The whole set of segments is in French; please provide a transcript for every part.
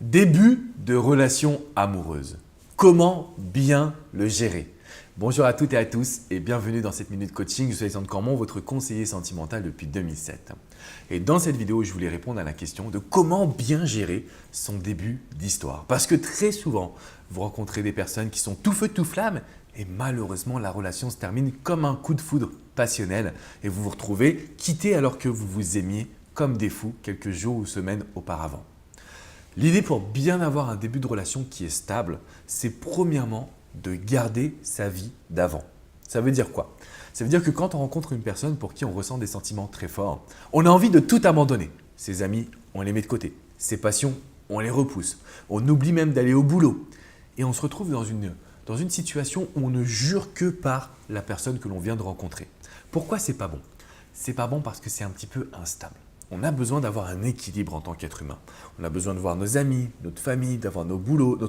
Début de relation amoureuse. Comment bien le gérer? Bonjour à toutes et à tous et bienvenue dans cette minute coaching. Je suis Alexandre Cormon, votre conseiller sentimental depuis 2007. Et dans cette vidéo, je voulais répondre à la question de comment bien gérer son début d'histoire. Parce que très souvent, vous rencontrez des personnes qui sont tout feu tout flamme et malheureusement, la relation se termine comme un coup de foudre passionnel et vous vous retrouvez quitté alors que vous vous aimiez comme des fous quelques jours ou semaines auparavant. L'idée pour bien avoir un début de relation qui est stable, c'est premièrement de garder sa vie d'avant. Ça veut dire quoi? Ça veut dire que quand on rencontre une personne pour qui on ressent des sentiments très forts, on a envie de tout abandonner. Ses amis, on les met de côté. Ses passions, on les repousse. On oublie même d'aller au boulot. Et on se retrouve dans une situation où on ne jure que par la personne que l'on vient de rencontrer. Pourquoi c'est pas bon? C'est pas bon parce que c'est un petit peu instable. On a besoin d'avoir un équilibre en tant qu'être humain. On a besoin de voir nos amis, notre famille, d'avoir notre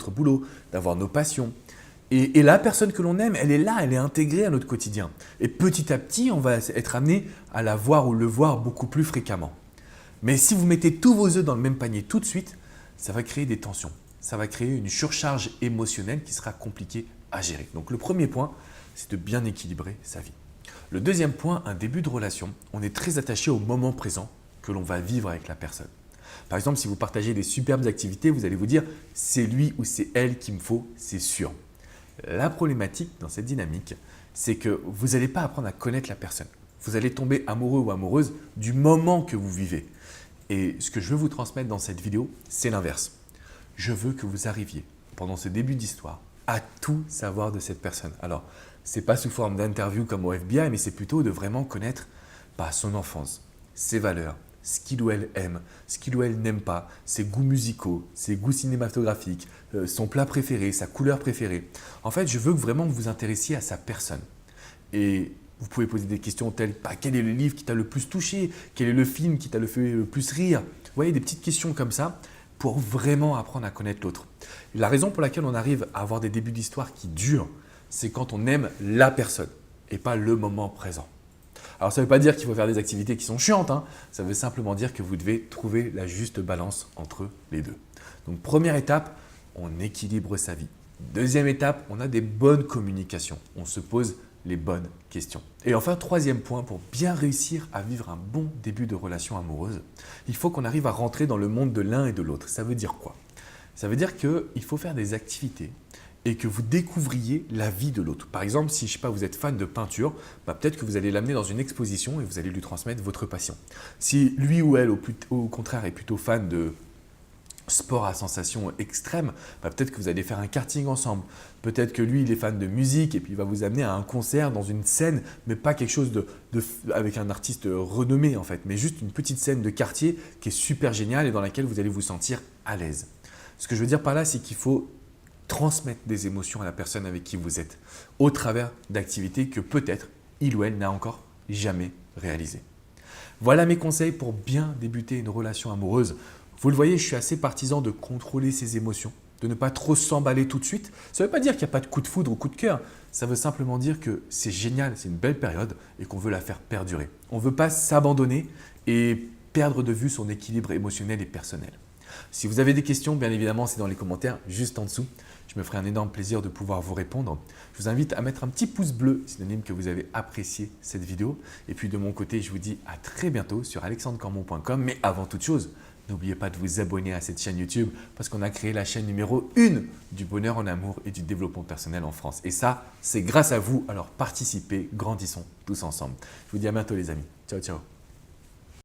boulot, d'avoir nos passions. Et la personne que l'on aime, elle est là, elle est intégrée à notre quotidien. Et petit à petit, on va être amené à la voir ou le voir beaucoup plus fréquemment. Mais si vous mettez tous vos œufs dans le même panier tout de suite, ça va créer des tensions. Ça va créer une surcharge émotionnelle qui sera compliquée à gérer. Donc le premier point, c'est de bien équilibrer sa vie. Le deuxième point, un début de relation, on est très attaché au moment présent que l'on va vivre avec la personne. Par exemple, si vous partagez des superbes activités, vous allez vous dire « c'est lui ou c'est elle qu'il me faut, c'est sûr ». La problématique dans cette dynamique, c'est que vous n'allez pas apprendre à connaître la personne. Vous allez tomber amoureux ou amoureuse du moment que vous vivez. Et ce que je veux vous transmettre dans cette vidéo, c'est l'inverse. Je veux que vous arriviez, pendant ce début d'histoire, à tout savoir de cette personne. Alors, ce n'est pas sous forme d'interview comme au FBI, mais c'est plutôt de vraiment connaître son enfance, ses valeurs, ce qu'il ou elle aime, ce qu'il ou elle n'aime pas, ses goûts musicaux, ses goûts cinématographiques, son plat préféré, sa couleur préférée. En fait, je veux vraiment que vous vous intéressiez à sa personne. Et vous pouvez poser des questions telles quel est le livre qui t'a le plus touché? Quel est le film qui t'a fait le plus rire? Vous voyez, des petites questions comme ça pour vraiment apprendre à connaître l'autre. La raison pour laquelle on arrive à avoir des débuts d'histoire qui durent, c'est quand on aime la personne et pas le moment présent. Alors, ça ne veut pas dire qu'il faut faire des activités qui sont chiantes, hein. Ça veut simplement dire que vous devez trouver la juste balance entre les deux. Donc, première étape, on équilibre sa vie. Deuxième étape, on a des bonnes communications. On se pose les bonnes questions. Et enfin, troisième point, pour bien réussir à vivre un bon début de relation amoureuse, il faut qu'on arrive à rentrer dans le monde de l'un et de l'autre. Ça veut dire quoi? Ça veut dire qu'il faut faire des activités et que vous découvriez la vie de l'autre. Par exemple, si je sais pas, vous êtes fan de peinture, peut-être que vous allez l'amener dans une exposition et vous allez lui transmettre votre passion. Si lui ou elle, au contraire, est plutôt fan de sport à sensation extrême, peut-être que vous allez faire un karting ensemble. Peut-être que lui, il est fan de musique et puis il va vous amener à un concert dans une scène, mais pas quelque chose avec un artiste renommé en fait, mais juste une petite scène de quartier qui est super géniale et dans laquelle vous allez vous sentir à l'aise. Ce que je veux dire par là, c'est qu'il faut transmettre des émotions à la personne avec qui vous êtes au travers d'activités que peut-être il ou elle n'a encore jamais réalisées. Voilà mes conseils pour bien débuter une relation amoureuse. Vous le voyez, je suis assez partisan de contrôler ses émotions, de ne pas trop s'emballer tout de suite. Ça ne veut pas dire qu'il n'y a pas de coup de foudre ou coup de cœur. Ça veut simplement dire que c'est génial, c'est une belle période et qu'on veut la faire perdurer. On ne veut pas s'abandonner et perdre de vue son équilibre émotionnel et personnel. Si vous avez des questions, bien évidemment, c'est dans les commentaires juste en dessous. Je me ferai un énorme plaisir de pouvoir vous répondre. Je vous invite à mettre un petit pouce bleu, synonyme que vous avez apprécié cette vidéo. Et puis de mon côté, je vous dis à très bientôt sur alexandrecormon.com. Mais avant toute chose, n'oubliez pas de vous abonner à cette chaîne YouTube parce qu'on a créé la chaîne numéro 1 du bonheur en amour et du développement personnel en France. Et ça, c'est grâce à vous. Alors participez, grandissons tous ensemble. Je vous dis à bientôt les amis. Ciao, ciao.